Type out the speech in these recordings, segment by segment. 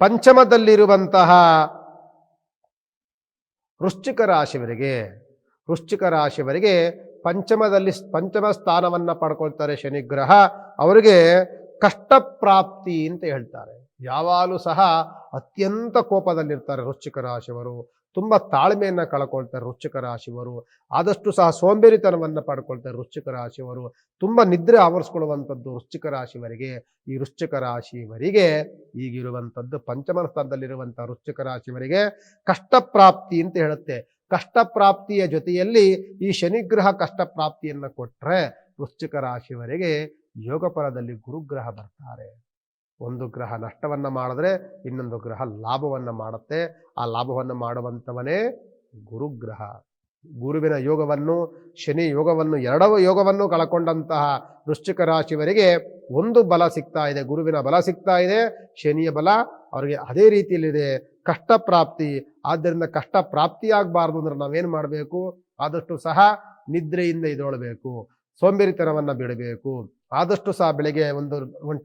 ಪಂಚಮದಲ್ಲಿರುವಂತಹ ವೃಶ್ಚಿಕ ರಾಶಿಯವರಿಗೆ ಪಂಚಮ ಸ್ಥಾನವನ್ನ ಪಡ್ಕೊಳ್ತಾರೆ ಶನಿಗ್ರಹ. ಅವರಿಗೆ ಕಷ್ಟಪ್ರಾಪ್ತಿ ಅಂತ ಹೇಳ್ತಾರೆ. ಯಾವಾಗಲೂ ಸಹ ಅತ್ಯಂತ ಕೋಪದಲ್ಲಿರ್ತಾರೆ ವೃಶ್ಚಿಕ ರಾಶಿಯವರು. ತುಂಬ ತಾಳ್ಮೆಯನ್ನು ಕಳ್ಕೊಳ್ತಾರೆ ವೃಶ್ಚಿಕ ರಾಶಿಯವರು. ಆದಷ್ಟು ಸಹ ಸೋಂಬೇರಿತನವನ್ನು ಪಡ್ಕೊಳ್ತಾರೆ ವೃಶ್ಚಿಕ ರಾಶಿಯವರು. ತುಂಬ ನಿದ್ರೆ ಆವರಿಸ್ಕೊಳ್ಳುವಂಥದ್ದು ವೃಶ್ಚಿಕ ರಾಶಿಯವರಿಗೆ. ಈ ವೃಶ್ಚಿಕ ರಾಶಿಯವರಿಗೆ ಈಗಿರುವಂಥದ್ದು ಪಂಚಮ ಸ್ಥಾನದಲ್ಲಿರುವಂಥ ವೃಶ್ಚಿಕ ರಾಶಿಯವರಿಗೆ ಕಷ್ಟಪ್ರಾಪ್ತಿ ಅಂತ ಹೇಳುತ್ತೆ. ಕಷ್ಟಪ್ರಾಪ್ತಿಯ ಜೊತೆಯಲ್ಲಿ ಈ ಶನಿಗ್ರಹ ಕಷ್ಟಪ್ರಾಪ್ತಿಯನ್ನು ಕೊಟ್ಟರೆ ವೃಶ್ಚಿಕ ರಾಶಿಯವರಿಗೆ ಯೋಗಪರದಲ್ಲಿ ಗುರುಗ್ರಹ ಬರ್ತಾರೆ. ಒಂದು ಗ್ರಹ ನಷ್ಟವನ್ನು ಮಾಡಿದ್ರೆ ಇನ್ನೊಂದು ಗ್ರಹ ಲಾಭವನ್ನು ಮಾಡುತ್ತೆ. ಆ ಲಾಭವನ್ನು ಮಾಡುವಂಥವನೇ ಗುರುಗ್ರಹ. ಗುರುವಿನ ಯೋಗವನ್ನು, ಶನಿ ಯೋಗವನ್ನು, ಎರಡವ ಯೋಗವನ್ನು ಕಳ್ಕೊಂಡಂತಹ ವೃಶ್ಚಿಕ ರಾಶಿಯವರಿಗೆ ಒಂದು ಬಲ ಸಿಗ್ತಾ ಇದೆ, ಗುರುವಿನ ಬಲ ಸಿಗ್ತಾ ಇದೆ, ಶನಿಯ ಬಲ ಅವರಿಗೆ ಅದೇ ರೀತಿಯಲ್ಲಿದೆ. ಕಷ್ಟಪ್ರಾಪ್ತಿ. ಆದ್ದರಿಂದ ಕಷ್ಟ ಪ್ರಾಪ್ತಿಯಾಗಬಾರ್ದು ಅಂದ್ರೆ ನಾವೇನು ಮಾಡಬೇಕು? ಆದಷ್ಟು ಸಹ ನಿದ್ರೆಯಿಂದ ಎದ್ದೇಳಬೇಕು, ಸೋಂಬೇರಿತನವನ್ನು ಬಿಡಬೇಕು. ಆದಷ್ಟು ಸಹ ಬೆಳಗ್ಗೆ ಒಂದು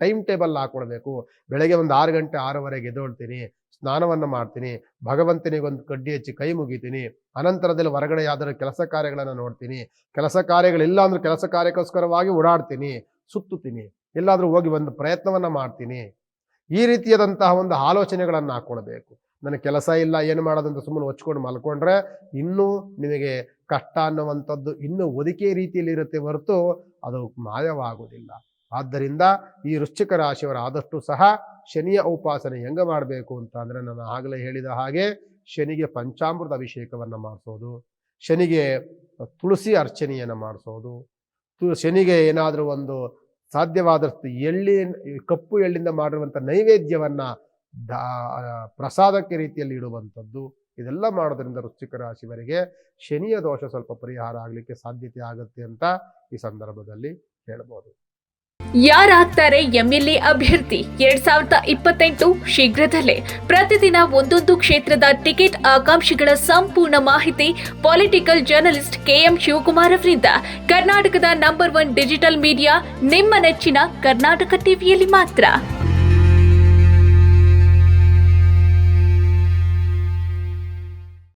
ಟೈಮ್ ಟೇಬಲ್ ಹಾಕೊಳ್ಬೇಕು. ಬೆಳಗ್ಗೆ ಒಂದು 6 ಗಂಟೆ 6:15 ಎದ್ದೇಳ್ತೀನಿ, ಸ್ನಾನವನ್ನು ಮಾಡ್ತೀನಿ, ಭಗವಂತನಿಗೆ ಒಂದು ಕಡ್ಡಿ ಹಚ್ಚಿ ಕೈ ಮುಗಿತೀನಿ. ಅನಂತರದಲ್ಲಿ ಹೊರಗಡೆ ಯಾವ್ದಾದ್ರು ಕೆಲಸ ಕಾರ್ಯಗಳನ್ನು ನೋಡ್ತೀನಿ. ಕೆಲಸ ಕಾರ್ಯಗಳಿಲ್ಲ ಅಂದ್ರೆ ಕೆಲಸ ಕಾರ್ಯಕ್ಕೋಸ್ಕರವಾಗಿ ಓಡಾಡ್ತೀನಿ, ಸುತ್ತುತ್ತೀನಿ, ಎಲ್ಲಾದರೂ ಹೋಗಿ ಒಂದು ಪ್ರಯತ್ನವನ್ನು ಮಾಡ್ತೀನಿ. ಈ ರೀತಿಯಾದಂತಹ ಒಂದು ಆಲೋಚನೆಗಳನ್ನು ಹಾಕ್ಕೊಳ್ಬೇಕು. ನನಗೆ ಕೆಲಸ ಇಲ್ಲ, ಏನು ಮಾಡೋದಂತ ಸುಮ್ಮನೆ ಹೊಚ್ಕೊಂಡು ಮಲ್ಕೊಂಡ್ರೆ ಇನ್ನೂ ನಿಮಗೆ ಕಷ್ಟ ಅನ್ನುವಂಥದ್ದು ಇನ್ನೂ ಒದಿಕೆ ರೀತಿಯಲ್ಲಿ ಇರುತ್ತೆ ಹೊರತು ಅದು ಮಾಯವಾಗುವುದಿಲ್ಲ. ಆದ್ದರಿಂದ ಈ ವೃಶ್ಚಿಕ ರಾಶಿಯವರ ಆದಷ್ಟು ಸಹ ಶನಿಯ ಉಪಾಸನೆ ಹೆಂಗೆ ಮಾಡಬೇಕು ಅಂತ ಅಂದರೆ, ನಾನು ಆಗಲೇ ಹೇಳಿದ ಹಾಗೆ ಶನಿಗೆ ಪಂಚಾಮೃತ ಅಭಿಷೇಕವನ್ನು ಮಾಡಿಸೋದು, ಶನಿಗೆ ತುಳಸಿ ಅರ್ಚನೆಯನ್ನು ಮಾಡಿಸೋದು, ಶನಿಗೆ ಏನಾದರೂ ಒಂದು ಸಾಧ್ಯವಾದಷ್ಟು ಕಪ್ಪು ಎಳ್ಳಿಂದ ಮಾಡಿರುವಂಥ ನೈವೇದ್ಯವನ್ನು ಪ್ರಸಾದಕ್ಕೆ ರೀತಿಯಲ್ಲಿ ಇಡುವಂಥದ್ದು. ಇದೆಲ್ಲ ಮಾಡೋದ್ರಿಂದ ವೃಶ್ಚಿಕ ರಾಶಿಯವರಿಗೆ ಶನಿಯ ದೋಷ ಸ್ವಲ್ಪ ಪರಿಹಾರ ಆಗಲಿಕ್ಕೆ ಸಾಧ್ಯತೆ ಆಗುತ್ತೆ ಅಂತ ಈ ಸಂದರ್ಭದಲ್ಲಿ ಹೇಳ್ಬೋದು. ಯಾರಾಗ್ತಾರೆ ಎಂಎಲ್ಎ ಅಭ್ಯರ್ಥಿ 2028 ಶೀಘ್ರದಲ್ಲೇ. ಪ್ರತಿದಿನ ಒಂದೊಂದು ಕ್ಷೇತ್ರದ ಟಿಕೆಟ್ ಆಕಾಂಕ್ಷಿಗಳ ಸಂಪೂರ್ಣ ಮಾಹಿತಿ ಪೊಲಿಟಿಕಲ್ ಜರ್ನಲಿಸ್ಟ್ KM ಶಿವಕುಮಾರ್ ಅವರಿಂದ. ಕರ್ನಾಟಕದ ನಂಬರ್ 1 ಡಿಜಿಟಲ್ ಮೀಡಿಯಾ ನಿಮ್ಮ ನೆಚ್ಚಿನ ಕರ್ನಾಟಕ ಟಿವಿಯಲ್ಲಿ ಮಾತ್ರ.